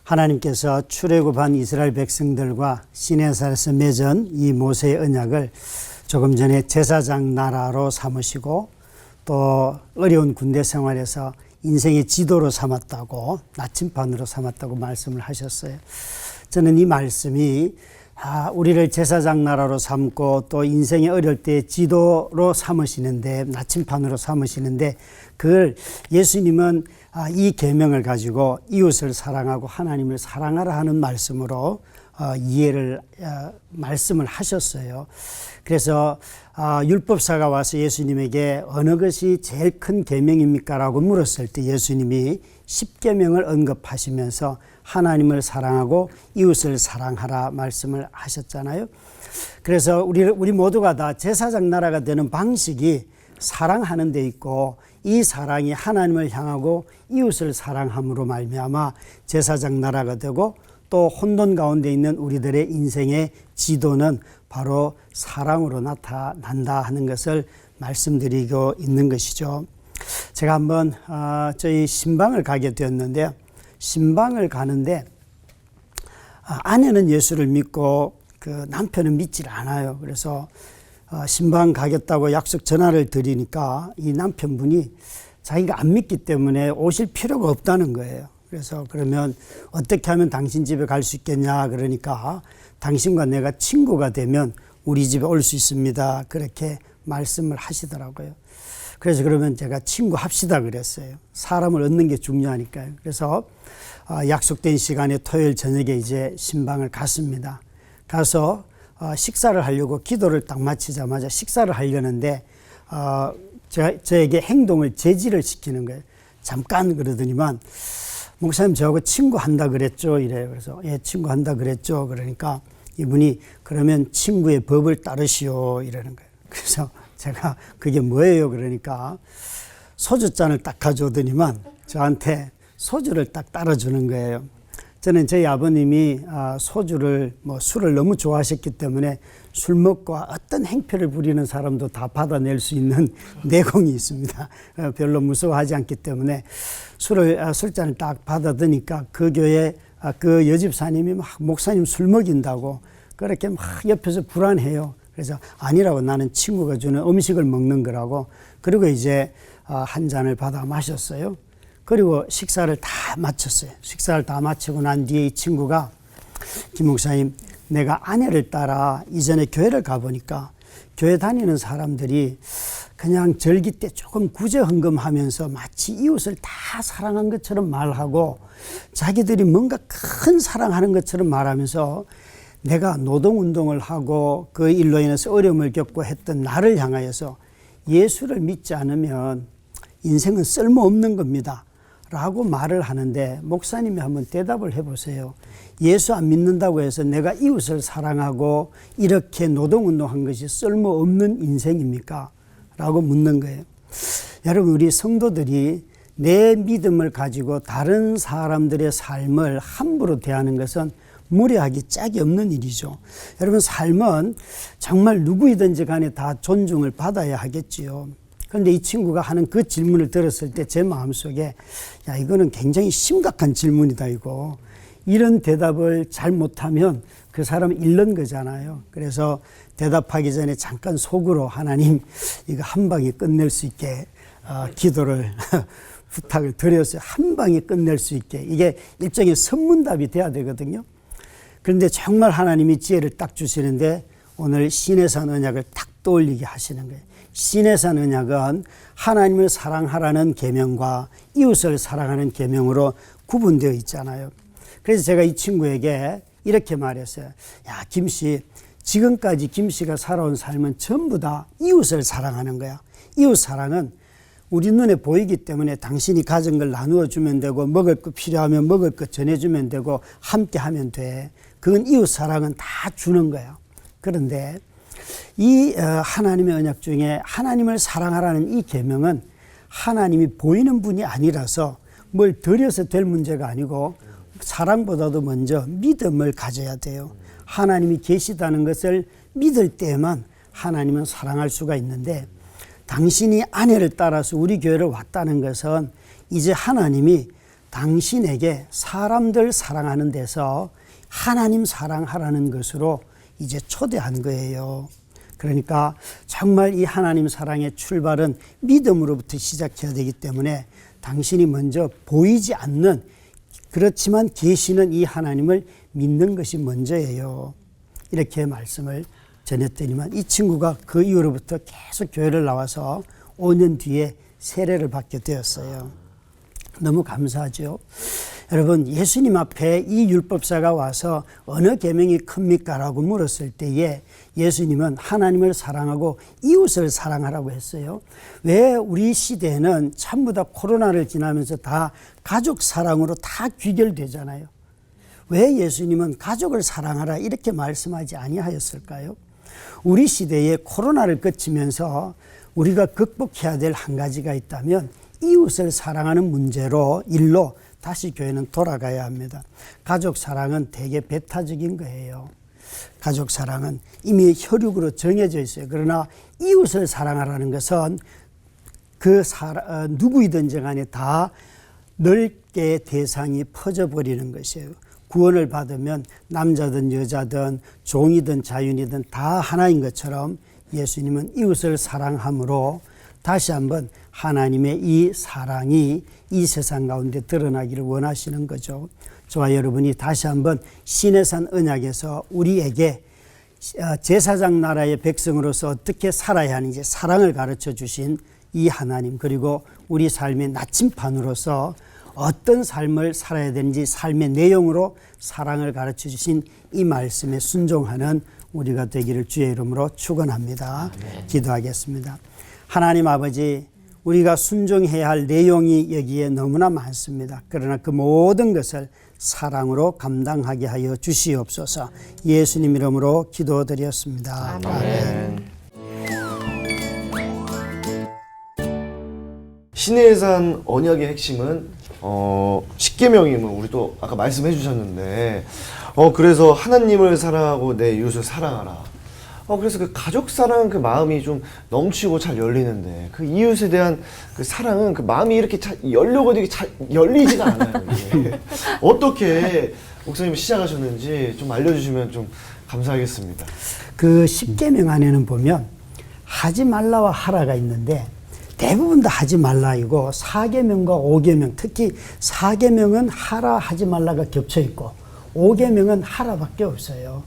하나님께서 출애굽한 이스라엘 백성들과 시내산에서 맺은 이 모세의 언약을 조금 전에 제사장 나라로 삼으시고 또 어려운 군대 생활에서 인생의 지도로 삼았다고, 나침반으로 삼았다고 말씀을 하셨어요. 저는 이 말씀이 우리를 제사장 나라로 삼고 또 인생의 어려울 때 지도로 삼으시는데, 나침반으로 삼으시는데, 그걸 예수님은 이 계명을 가지고 이웃을 사랑하고 하나님을 사랑하라 하는 말씀으로 말씀을 하셨어요. 그래서 율법사가 와서 예수님에게 어느 것이 제일 큰 계명입니까? 라고 물었을 때 예수님이 10계명을 언급하시면서 하나님을 사랑하고 이웃을 사랑하라 말씀을 하셨잖아요. 그래서 우리 모두가 다 제사장 나라가 되는 방식이 사랑하는 데 있고, 이 사랑이 하나님을 향하고 이웃을 사랑함으로 말미암아 제사장 나라가 되고, 또 혼돈 가운데 있는 우리들의 인생의 지도는 바로 사랑으로 나타난다 하는 것을 말씀드리고 있는 것이죠. 제가 한번 저희 신방을 가게 되었는데요. 신방을 가는데 아내는 예수를 믿고 그 남편은 믿질 않아요. 그래서 신방 가겠다고 약속 전화를 드리니까 이 남편분이 자기가 안 믿기 때문에 오실 필요가 없다는 거예요. 그래서 그러면 어떻게 하면 당신 집에 갈 수 있겠냐 그러니까, 당신과 내가 친구가 되면 우리 집에 올 수 있습니다, 그렇게 말씀을 하시더라고요. 그래서 그러면 제가 친구 합시다 그랬어요. 사람을 얻는 게 중요하니까요. 그래서 약속된 시간에 토요일 저녁에 이제 신방을 갔습니다. 가서 식사를 하려고 기도를 딱 마치자마자 식사를 하려는데 저에게 행동을 제지를 시키는 거예요. 잠깐 그러더니만, 목사님 저하고 친구한다 그랬죠? 이래요. 그래서 예, 친구한다 그랬죠? 그러니까 이분이 그러면 친구의 법을 따르시오 이러는 거예요. 그래서 제가 그게 뭐예요? 그러니까 소주잔을 딱 가져오더니만 저한테 소주를 딱 따라주는 거예요. 저는 저희 아버님이 술을 너무 좋아하셨기 때문에 술 먹고 어떤 행패를 부리는 사람도 다 받아낼 수 있는 내공이 있습니다. 별로 무서워하지 않기 때문에 술잔을 딱 받아드니까 그 교회 그 여집사님이 막 목사님 술 먹인다고 그렇게 막 옆에서 불안해요. 그래서 아니라고, 나는 친구가 주는 음식을 먹는 거라고. 그리고 이제 한 잔을 받아 마셨어요. 그리고 식사를 다 마쳤어요. 식사를 다 마치고 난 뒤에 이 친구가, 김 목사님, 내가 아내를 따라 이전에 교회를 가보니까 교회 다니는 사람들이 그냥 절기 때 조금 구제헌금하면서 마치 이웃을 다 사랑한 것처럼 말하고, 자기들이 뭔가 큰 사랑하는 것처럼 말하면서, 내가 노동운동을 하고 그 일로 인해서 어려움을 겪고 했던 나를 향하여서 예수를 믿지 않으면 인생은 쓸모없는 겁니다 라고 말을 하는데, 목사님이 한번 대답을 해보세요. 예수 안 믿는다고 해서 내가 이웃을 사랑하고 이렇게 노동운동한 것이 쓸모없는 인생입니까? 라고 묻는 거예요. 여러분, 우리 성도들이 내 믿음을 가지고 다른 사람들의 삶을 함부로 대하는 것은 무례하기 짝이 없는 일이죠. 여러분, 삶은 정말 누구이든지 간에 다 존중을 받아야 하겠지요. 그런데 이 친구가 하는 그 질문을 들었을 때 제 마음속에, 야, 이거는 굉장히 심각한 질문이다, 이거. 이런 대답을 잘 못하면 그 사람은 잃는 거잖아요. 그래서 대답하기 전에 잠깐 속으로, 하나님, 이거 한 방에 끝낼 수 있게 기도를 부탁을 드렸어요. 한 방에 끝낼 수 있게. 이게 일종의 선문답이 돼야 되거든요. 그런데 정말 하나님이 지혜를 딱 주시는데, 오늘 시내산 언약을 딱 떠올리게 하시는 거예요. 시내산 언약은 하나님을 사랑하라는 계명과 이웃을 사랑하는 계명으로 구분되어 있잖아요. 그래서 제가 이 친구에게 이렇게 말했어요. 야, 김씨, 지금까지 김씨가 살아온 삶은 전부 다 이웃을 사랑하는 거야. 이웃 사랑은 우리 눈에 보이기 때문에 당신이 가진 걸 나누어 주면 되고, 먹을 거 필요하면 먹을 거 전해주면 되고, 함께 하면 돼. 그건 이웃 사랑은 다 주는 거야. 그런데 이 하나님의 언약 중에 하나님을 사랑하라는 이 계명은 하나님이 보이는 분이 아니라서 뭘 드려서 될 문제가 아니고, 사랑보다도 먼저 믿음을 가져야 돼요. 하나님이 계시다는 것을 믿을 때에만 하나님은 사랑할 수가 있는데, 당신이 아내를 따라서 우리 교회를 왔다는 것은 이제 하나님이 당신에게 사람들 사랑하는 데서 하나님 사랑하라는 것으로 이제 초대한 거예요. 그러니까 정말 이 하나님 사랑의 출발은 믿음으로부터 시작해야 되기 때문에 당신이 먼저 보이지 않는, 그렇지만 계시는 이 하나님을 믿는 것이 먼저예요. 이렇게 말씀을 전했더니만 이 친구가 그 이후로부터 계속 교회를 나와서 5년 뒤에 세례를 받게 되었어요. 너무 감사하죠. 여러분, 예수님 앞에 이 율법사가 와서 어느 계명이 큽니까? 라고 물었을 때에 예수님은 하나님을 사랑하고 이웃을 사랑하라고 했어요. 왜 우리 시대에는 전부 다 코로나를 지나면서 다 가족 사랑으로 다 귀결되잖아요. 왜 예수님은 가족을 사랑하라 이렇게 말씀하지 아니하였을까요? 우리 시대에 코로나를 거치면서 우리가 극복해야 될 한 가지가 있다면 이웃을 사랑하는 문제로 일로 다시 교회는 돌아가야 합니다. 가족 사랑은 되게 배타적인 거예요. 가족 사랑은 이미 혈육으로 정해져 있어요. 그러나 이웃을 사랑하라는 것은 누구이든지 간에 다 넓게 대상이 퍼져버리는 것이에요. 구원을 받으면 남자든 여자든 종이든 자유인이든 다 하나인 것처럼 예수님은 이웃을 사랑함으로 다시 한번 하나님의 이 사랑이 이 세상 가운데 드러나기를 원하시는 거죠. 저와 여러분이 다시 한번 시내산 언약에서 우리에게 제사장 나라의 백성으로서 어떻게 살아야 하는지 사랑을 가르쳐 주신 이 하나님, 그리고 우리 삶의 나침판으로서 어떤 삶을 살아야 되는지 삶의 내용으로 사랑을 가르쳐 주신 이 말씀에 순종하는 우리가 되기를 주의 이름으로 축원합니다. 기도하겠습니다. 하나님 아버지, 우리가 순종해야 할 내용이 여기에 너무나 많습니다. 그러나 그 모든 것을 사랑으로 감당하게 하여 주시옵소서. 예수님 이름으로 기도드렸습니다. 아멘. 시내산 언약의 핵심은 10계명이면 우리 또 아까 말씀해 주셨는데 그래서 하나님을 사랑하고 내 이웃을 사랑하라. 그래서 그 가족 사랑은 그 마음이 좀 넘치고 잘 열리는데 그 이웃에 대한 그 사랑은 그 마음이 이렇게 잘 열려고 되게 잘 열리지가 않아요. 이게. 어떻게 목사님이 시작하셨는지 좀 알려주시면 좀 감사하겠습니다. 그 10계명 안에는 보면 하지 말라와 하라가 있는데 대부분 다 하지 말라이고 4계명과 5계명, 특히 4계명은 하라 하지 말라가 겹쳐 있고 5계명은 하라밖에 없어요.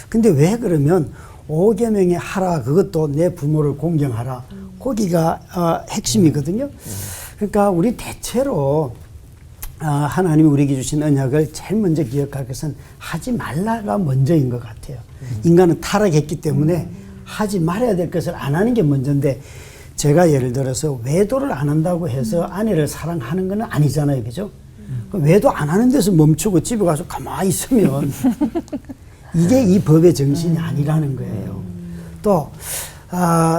근데 왜 그러면 5계명의 하라, 그것도 내 부모를 공경하라, 거기가 핵심이거든요. 그러니까 우리 대체로 하나님이 우리에게 주신 언약을 제일 먼저 기억할 것은 하지 말라가 먼저인 것 같아요. 인간은 타락했기 때문에 하지 말아야 될 것을 안 하는 게 먼저인데, 제가 예를 들어서 외도를 안 한다고 해서 아내를 사랑하는 건 아니잖아요. 그죠? 외도 안 하는 데서 멈추고 집에 가서 가만히 있으면 이게 이 법의 정신이 아니라는 거예요. 또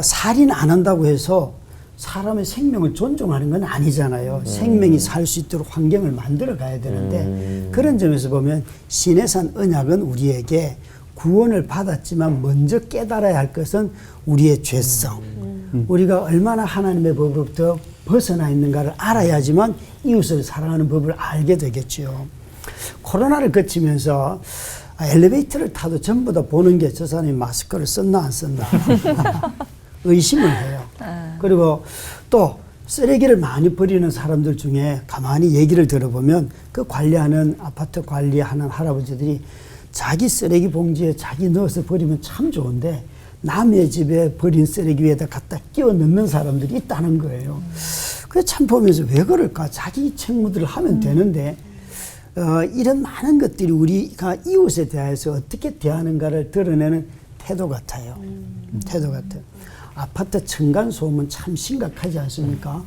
살인 안 한다고 해서 사람의 생명을 존중하는 건 아니잖아요. 생명이 살 수 있도록 환경을 만들어 가야 되는데, 그런 점에서 보면 시내산 언약은 우리에게 구원을 받았지만 먼저 깨달아야 할 것은 우리의 죄성, 우리가 얼마나 하나님의 법으로부터 벗어나 있는가를 알아야지만 이웃을 사랑하는 법을 알게 되겠죠. 코로나를 거치면서 엘리베이터를 타도 전부 다 보는 게 저 사람이 마스크를 썼나 안 썼나 의심을 해요. 그리고 또 쓰레기를 많이 버리는 사람들 중에 가만히 얘기를 들어보면 그 관리하는, 아파트 관리하는 할아버지들이 자기 쓰레기 봉지에 자기 넣어서 버리면 참 좋은데 남의 집에 버린 쓰레기 위에다 갖다 끼워 넣는 사람들이 있다는 거예요. 그래서 참 보면서 왜 그럴까? 자기 책무들을 하면 되는데 이런 많은 것들이 우리가 이웃에 대해서 어떻게 대하는가를 드러내는 태도 같아요. 태도 같아요. 아파트 층간소음은 참 심각하지 않습니까?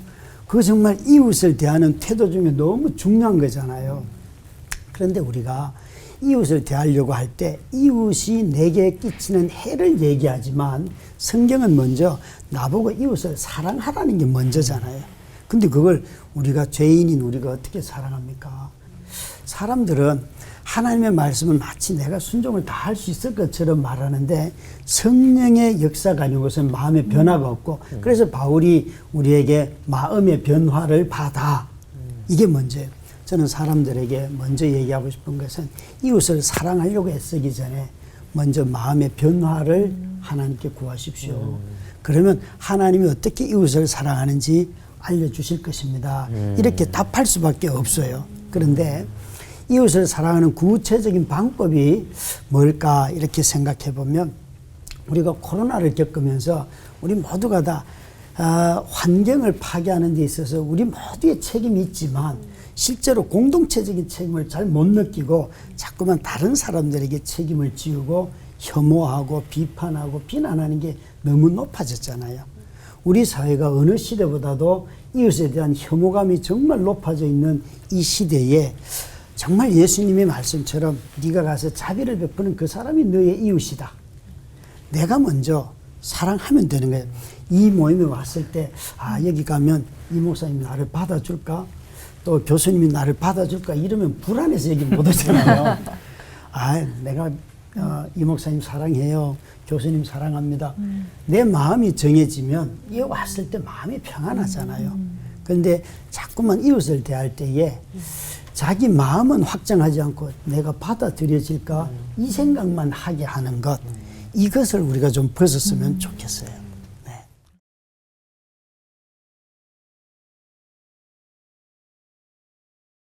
그거 정말 이웃을 대하는 태도 중에 너무 중요한 거잖아요. 그런데 우리가 이웃을 대하려고 할 때 이웃이 내게 끼치는 해를 얘기하지만 성경은 먼저 나보고 이웃을 사랑하라는 게 먼저잖아요. 근데 그걸 우리가 죄인인 우리가 어떻게 사랑합니까? 사람들은 하나님의 말씀을 마치 내가 순종을 다 할 수 있을 것처럼 말하는데 성령의 역사가 아닌 것은 마음의 변화가 없고, 그래서 바울이 우리에게 마음의 변화를 받아, 이게 먼저예요. 저는 사람들에게 먼저 얘기하고 싶은 것은 이웃을 사랑하려고 애쓰기 전에 먼저 마음의 변화를 하나님께 구하십시오. 그러면 하나님이 어떻게 이웃을 사랑하는지 알려주실 것입니다. 이렇게 답할 수밖에 없어요. 그런데 이웃을 사랑하는 구체적인 방법이 뭘까 이렇게 생각해 보면 우리가 코로나를 겪으면서 우리 모두가 다 환경을 파괴하는 데 있어서 우리 모두의 책임이 있지만 실제로 공동체적인 책임을 잘 못 느끼고 자꾸만 다른 사람들에게 책임을 지우고 혐오하고 비판하고 비난하는 게 너무 높아졌잖아요. 우리 사회가 어느 시대보다도 이웃에 대한 혐오감이 정말 높아져 있는 이 시대에 정말 예수님의 말씀처럼 네가 가서 자비를 베푸는 그 사람이 너의 이웃이다. 내가 먼저 사랑하면 되는 거예요. 이 모임에 왔을 때 여기 가면 이 목사님이 나를 받아줄까? 또 교수님이 나를 받아줄까? 이러면 불안해서 얘기 못 하잖아요. 내가 이 목사님 사랑해요. 교수님 사랑합니다. 내 마음이 정해지면 이 왔을 때 마음이 평안하잖아요. 그런데 자꾸만 이웃을 대할 때에 자기 마음은 확정하지 않고 내가 받아들여질까 이 생각만 하게 하는 것, 이것을 우리가 좀 벗었으면 좋겠어요.